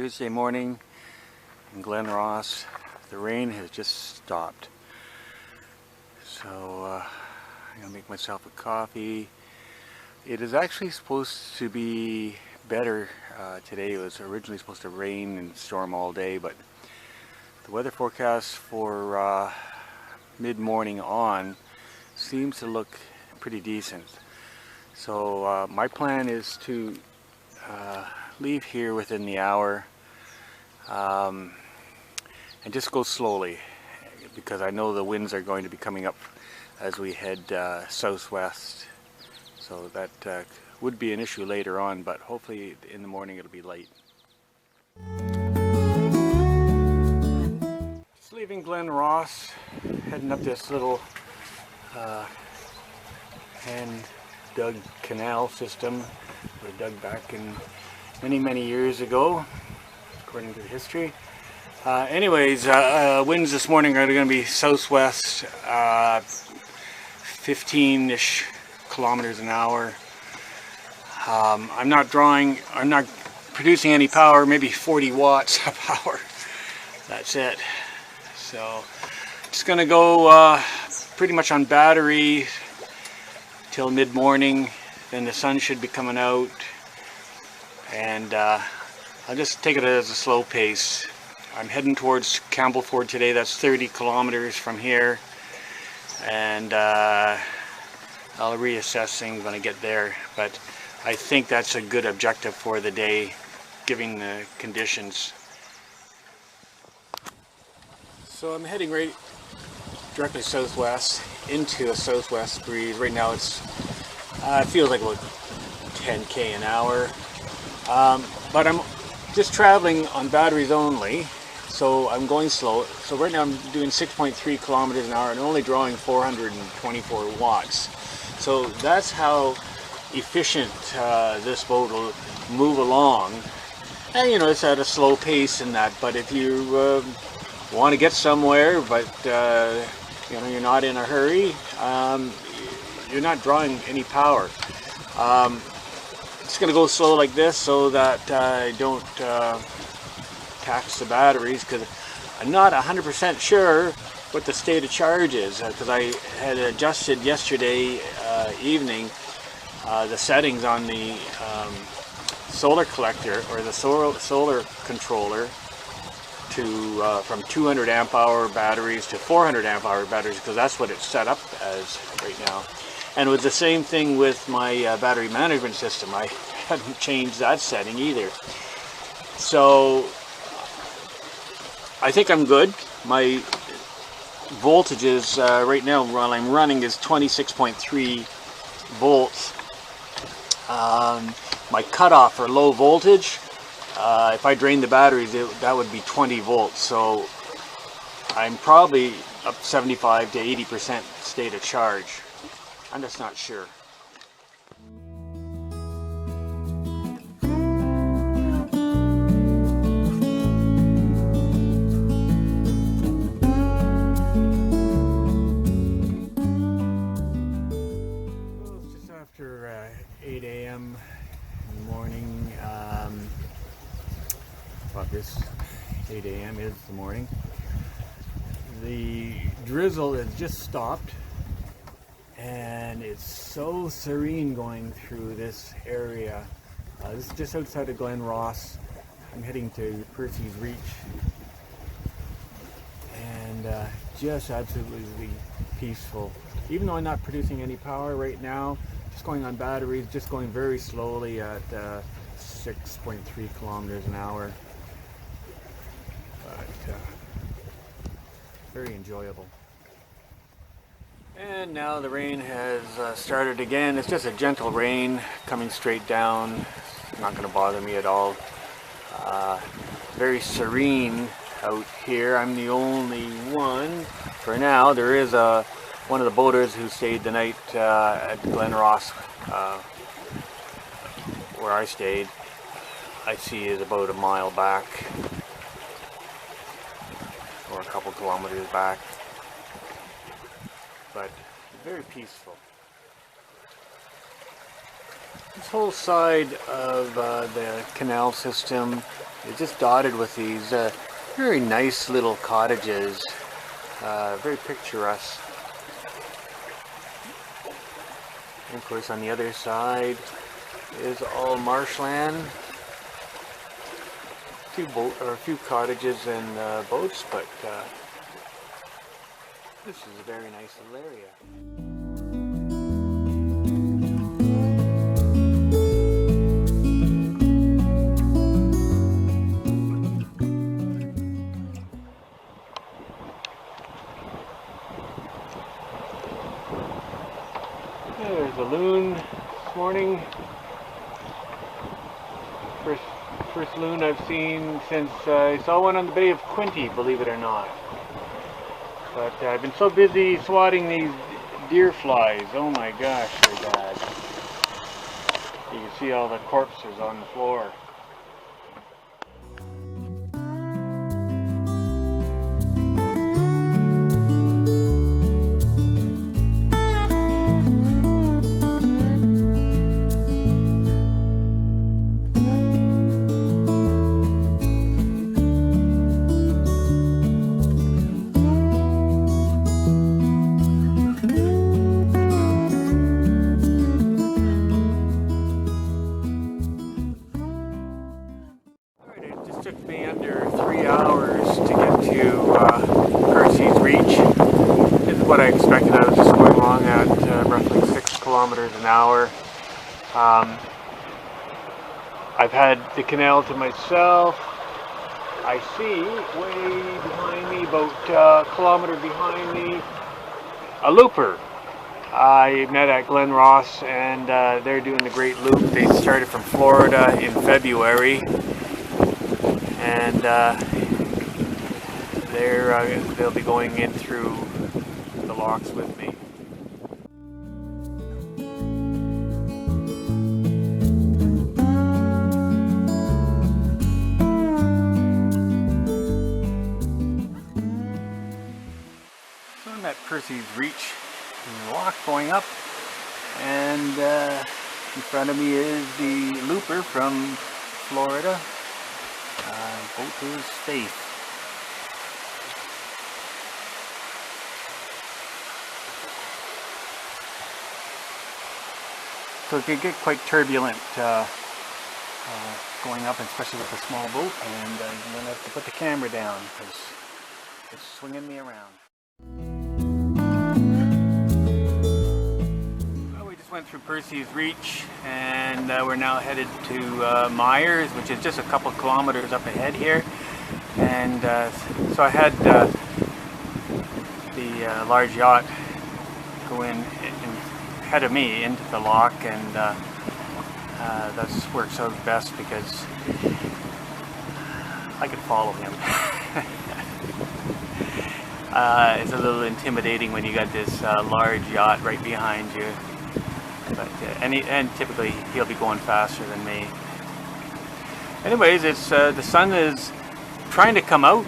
Tuesday morning in Glen Ross. The rain has just stopped. So I'm going to make myself a coffee. It is actually supposed to be better today. It was originally supposed to rain and storm all day, but the weather forecast for mid-morning on seems to look pretty decent. So my plan is to leave here within the hour and just go slowly, because I know the winds are going to be coming up as we head southwest, so that would be an issue later on, but hopefully in the morning it'll be light. Just leaving Glen Ross, heading up this little hand dug canal system. They were dug back in many years ago, according to the history. Anyways, winds this morning are going to be southwest, 15-ish kilometers an hour. I'm not producing any power, maybe 40 watts of power. That's it. So just going to go pretty much on battery till mid-morning. Then the sun should be coming out, and I'll just take it as a slow pace. I'm heading towards Campbellford today. That's 30 kilometers from here, and I'll reassess things when I get there, but I think that's a good objective for the day, given the conditions. So I'm heading directly southwest into a southwest breeze. Right now it feels like about 10k an hour, but I'm just traveling on batteries only, so I'm going slow. So right now I'm doing 6.3 kilometers an hour and only drawing 424 watts. So that's how efficient this boat will move along. And you know, it's at a slow pace in that, but if you want to get somewhere, but you know, you're not in a hurry, you're not drawing any power. Just going to go slow like this so that I don't tax the batteries, because I'm not 100% sure what the state of charge is, because I had adjusted yesterday evening the settings on the solar collector, or the solar controller, to from 200 amp hour batteries to 400 amp hour batteries, because that's what it's set up as right now. And it was the same thing with my battery management system. I hadn't changed that setting either. So I think I'm good. My voltages right now while I'm running is 26.3 volts. My cutoff for low voltage, if I drain the batteries, that would be 20 volts. So I'm probably up 75 to 80% state of charge. I'm just not sure. Well, it's just after 8 a.m. in the morning. Well, this 8 a.m. is the morning. The drizzle has just stopped, and it's so serene going through this area. This is just outside of Glen Ross. I'm heading to Percy's Reach, and just absolutely peaceful. Even though I'm not producing any power right now, just going on batteries, just going very slowly at 6.3 kilometers an hour. But very enjoyable. And now the rain has started again. It's just a gentle rain coming straight down. It's not going to bother me at all. Very serene out here. I'm the only one for now. There is one of the boaters who stayed the night at Glen Ross, where I stayed. I see is about a mile back, or a couple kilometers back. But very peaceful. This whole side of the canal system It's just dotted with these very nice little cottages, very picturesque. And of course on the other side is all marshland. A few cottages and boats, but this is a very nice little area. There's a loon this morning. First loon I've seen since I saw one on the Bay of Quinte, believe it or not. But I've been so busy swatting these deer flies. Oh my gosh, they're bad. You can see all the corpses on the floor. Took me under 3 hours to get to Percy's Reach. This is what I expected. I was just going along at roughly 6 kilometers an hour. I've had the canal to myself. I see way behind me, about a kilometer behind me, a looper. I met at Glen Ross and they're doing the Great Loop. They started from Florida in February. And they'll be going in through the locks with me. So I'm at Percy's Reach in the lock going up, and in front of me is the looper from Florida. Boat is safe. So it can get quite turbulent going up, especially with a small boat, and I'm going to have to put the camera down because it's swinging me around. Well, we just went through Percy's Reach, and we're now headed to Myers, which is just a couple kilometers up ahead here. And so I had the large yacht go in ahead of me into the lock, and that works out best because I can follow him. It's a little intimidating when you got this large yacht right behind you, but and typically he'll be going faster than me. Anyways, it's the sun is trying to come out.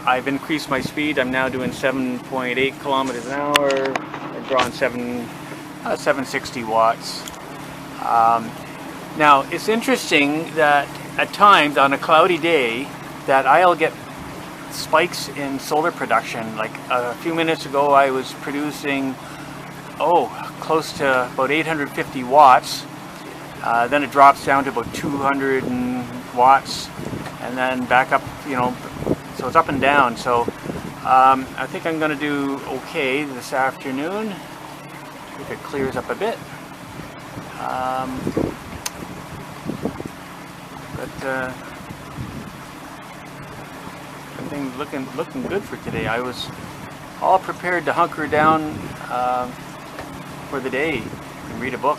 I've increased my speed. I'm now doing 7.8 kilometers an hour. I'm drawing 760 watts. Now it's interesting that at times on a cloudy day that I'll get spikes in solar production. Like a few minutes ago I was producing close to about 850 watts. Then it drops down to about 200 watts, and then back up, so it's up and down. So I think I'm going to do okay this afternoon if it clears up a bit. But everything's looking good for today. I was all prepared to hunker down for the day and read a book.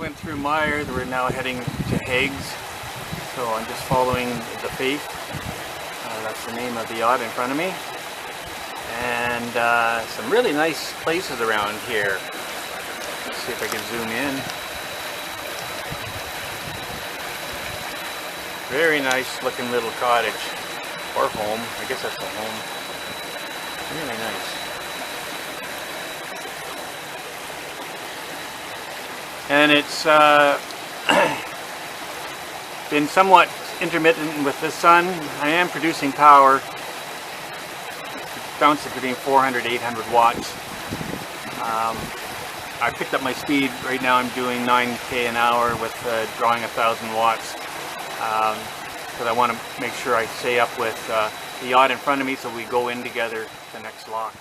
Went through Myers. We're now heading to Higgs, so I'm just following the Faith. That's the name of the yacht in front of me, and some really nice places around here. Let's see if I can zoom in. Very nice looking little cottage. Or home. I guess that's a home. Really nice. And it's been somewhat intermittent with the sun. I am producing power. It bounces between 400 and 800 watts. I picked up my speed. Right now I'm doing 9K an hour with drawing 1,000 watts. Because I want to make sure I stay up with the yacht in front of me so we go in together the next lock.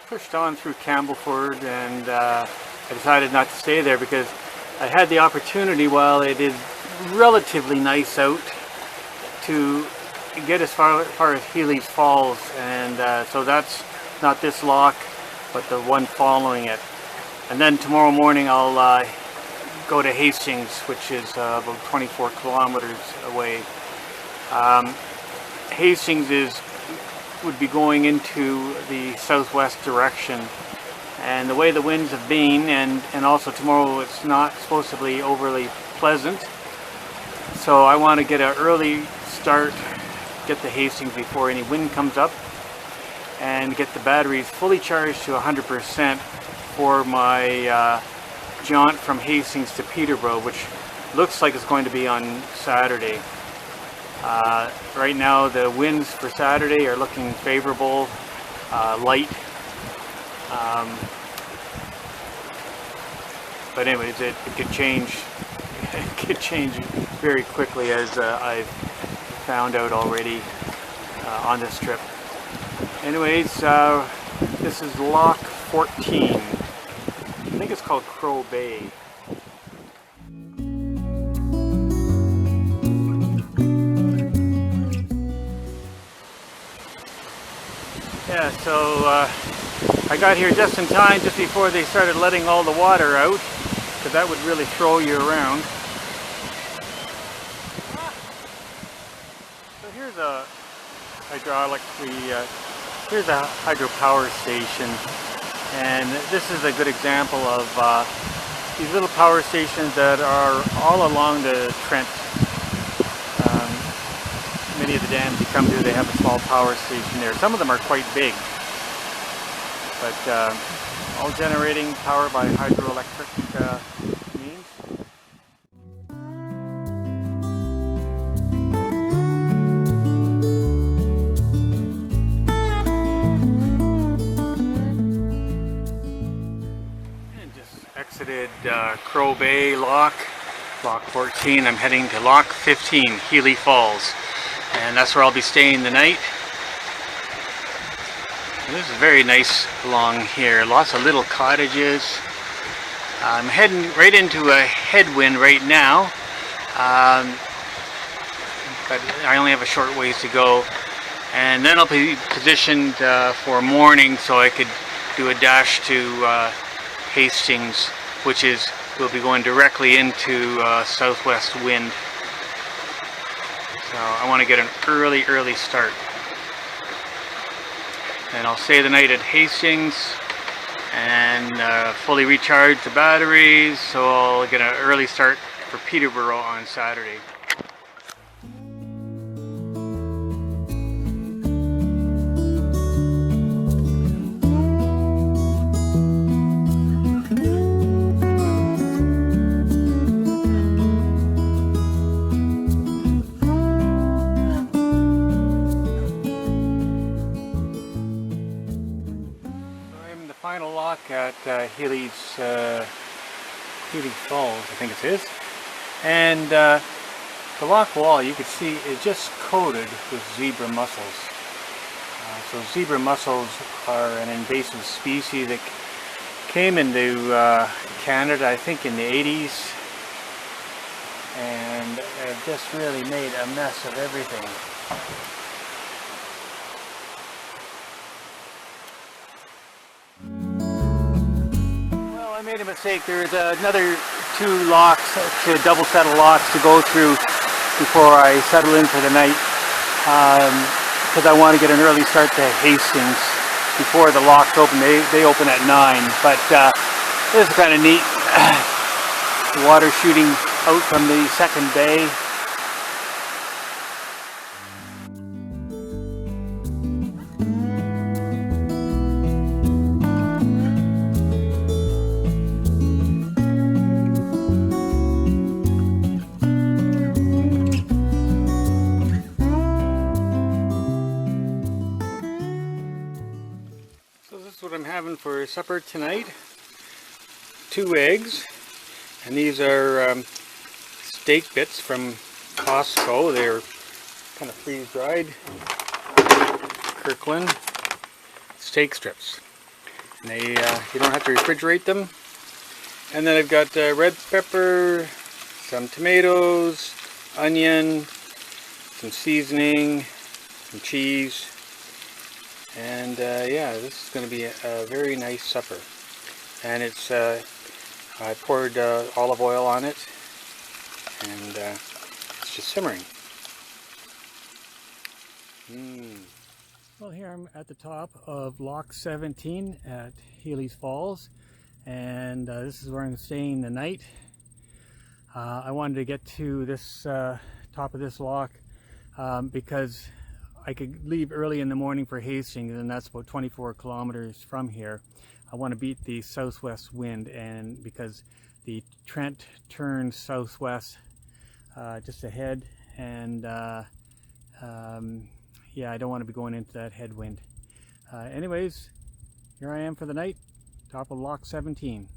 Pushed on through Campbellford, and I decided not to stay there because I had the opportunity, while it is relatively nice out, to get as far as Healy Falls, and so that's not this lock but the one following it. And then tomorrow morning I'll go to Hastings, which is about 24 kilometers away. Hastings would be going into the southwest direction, and the way the winds have been, and also tomorrow it's not supposed to be overly pleasant, so I want to get an early start, get to Hastings before any wind comes up, and get the batteries fully charged to 100% for my jaunt from Hastings to Peterborough, which looks like it's going to be on Saturday. Right now the winds for Saturday are looking favorable, light, but anyways, it could change. It could change very quickly, as I've found out already on this trip. Anyways, this is Lock 14. I think it's called Crow Bay. Yeah, so I got here just in time, just before they started letting all the water out, because that would really throw you around. So here's a here's a hydropower station, and this is a good example of these little power stations that are all along the Trent. Many of the dams you come to, they have a small power station there. Some of them are quite big, but all generating power by hydroelectric means. And just exited Crow Bay Lock 14. I'm heading to Lock 15, Healy Falls. And that's where I'll be staying the night. And this is very nice along here. Lots of little cottages. I'm heading right into a headwind right now. But I only have a short ways to go. And then I'll be positioned for morning, so I could do a dash to Hastings, which will be going directly into southwest wind. So I want to get an early start. And I'll stay the night at Hastings and fully recharge the batteries, so I'll get an early start for Peterborough on Saturday. final lock at Healy Falls, I think it is. And the lock wall, you can see, is just coated with zebra mussels. So zebra mussels are an invasive species that came into Canada, I think, in the 80s, and have just really made a mess of everything. Well, I made a mistake. There's another 2 locks, double set of locks to go through before I settle in for the night, because I want to get an early start to Hastings before the locks open. They open at 9, but this is kind of neat. The water shooting out from the second bay. So this is what I'm having for supper tonight. 2 eggs, and these are steak bits from Costco. They're kind of freeze-dried Kirkland steak strips. And they you don't have to refrigerate them. And then I've got red pepper, some tomatoes, onion, some seasoning, some cheese, and yeah, this is going to be a very nice supper. And it's I poured olive oil on it, and it's just simmering. Well, here I'm at the top of Lock 17 at Healy Falls, and this is where I'm staying the night. I wanted to get to this top of this lock because I could leave early in the morning for Hastings, and that's about 24 kilometers from here. I want to beat the southwest wind, and because the Trent turns southwest just ahead, and yeah, I don't want to be going into that headwind. Anyways, here I am for the night, top of Lock 17.